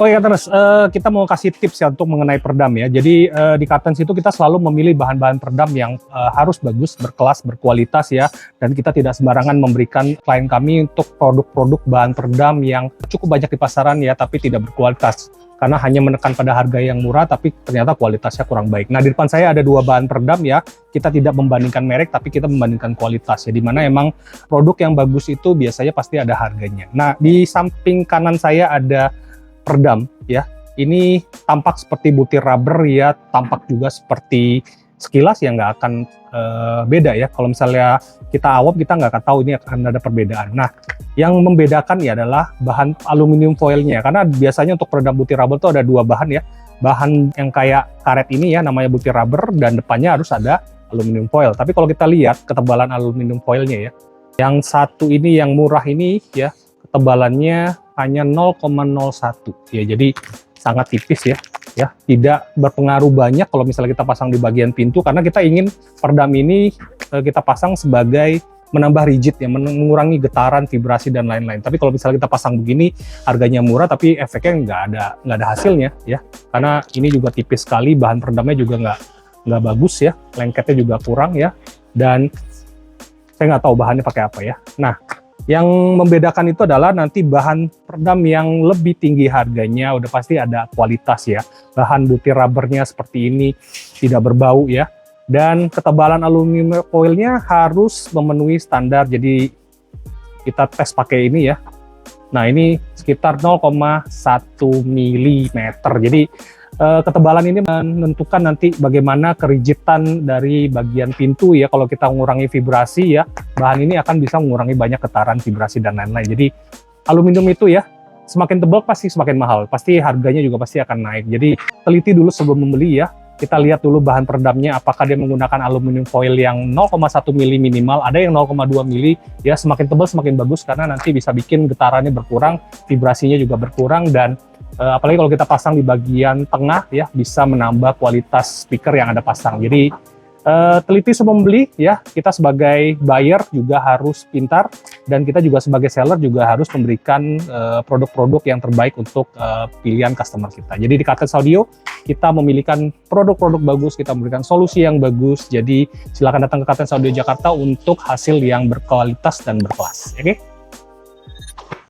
Oh ya terus kita mau kasih tips ya untuk mengenai peredam ya. Jadi di Kartens itu kita selalu memilih bahan-bahan peredam yang harus bagus, berkelas, berkualitas ya. Dan kita tidak sembarangan memberikan klien kami untuk produk-produk bahan peredam yang cukup banyak di pasaran ya, tapi tidak berkualitas. Karena hanya menekan pada harga yang murah, tapi ternyata kualitasnya kurang baik. Nah di depan saya ada 2 bahan peredam ya. Kita tidak membandingkan merek, tapi kita membandingkan kualitas ya. Dimana emang produk yang bagus itu biasanya pasti ada harganya. Nah di samping kanan saya ada peredam ya, ini tampak seperti butir rubber ya, tampak juga seperti sekilas ya nggak akan beda ya. Kalau misalnya kita awam kita nggak akan tahu ini akan ada perbedaan. Nah yang membedakan ya adalah bahan aluminium foilnya, karena biasanya untuk peredam butir rubber itu ada 2 bahan ya, bahan yang kayak karet ini ya namanya butir rubber dan depannya harus ada aluminium foil. Tapi kalau kita lihat ketebalan aluminium foilnya ya, yang satu ini yang murah ini ya ketebalannya hanya 0,01 ya, jadi sangat tipis ya, tidak berpengaruh banyak kalau misalnya kita pasang di bagian pintu, karena kita ingin peredam ini kita pasang sebagai menambah rigid ya, mengurangi getaran, vibrasi dan lain-lain. Tapi kalau misalnya kita pasang begini harganya murah tapi efeknya nggak ada hasilnya ya, karena ini juga tipis sekali, bahan peredamnya juga nggak bagus ya, lengketnya juga kurang ya, dan saya nggak tahu bahannya pakai apa ya. Nah yang membedakan itu adalah nanti bahan peredam yang lebih tinggi harganya udah pasti ada kualitas ya. Bahan butir rubbernya seperti ini, tidak berbau ya. Dan ketebalan aluminium foilnya harus memenuhi standar. Jadi kita tes pakai ini ya. Nah ini sekitar 0,1 mm. Jadi ketebalan ini menentukan nanti bagaimana kerigidan dari bagian pintu ya. Kalau kita mengurangi vibrasi ya, bahan ini akan bisa mengurangi banyak getaran, vibrasi dan lain-lain. Jadi aluminium itu ya semakin tebal pasti semakin mahal, pasti harganya juga pasti akan naik. Jadi teliti dulu sebelum membeli ya. Kita lihat dulu bahan peredamnya apakah dia menggunakan aluminium foil yang 0,1 mm minimal, ada yang 0,2 mm ya. Semakin tebal semakin bagus karena nanti bisa bikin getarannya berkurang, vibrasinya juga berkurang, dan apalagi kalau kita pasang di bagian tengah ya bisa menambah kualitas speaker yang ada pasang. Jadi teliti sebelum membeli ya. Kita sebagai buyer juga harus pintar, dan kita juga sebagai seller juga harus memberikan produk-produk yang terbaik untuk pilihan customer kita. Jadi di Kartens Audio kita memilihkan produk-produk bagus, kita memberikan solusi yang bagus. Jadi silakan datang ke Kartens Audio Jakarta untuk hasil yang berkualitas dan berkelas. Oke?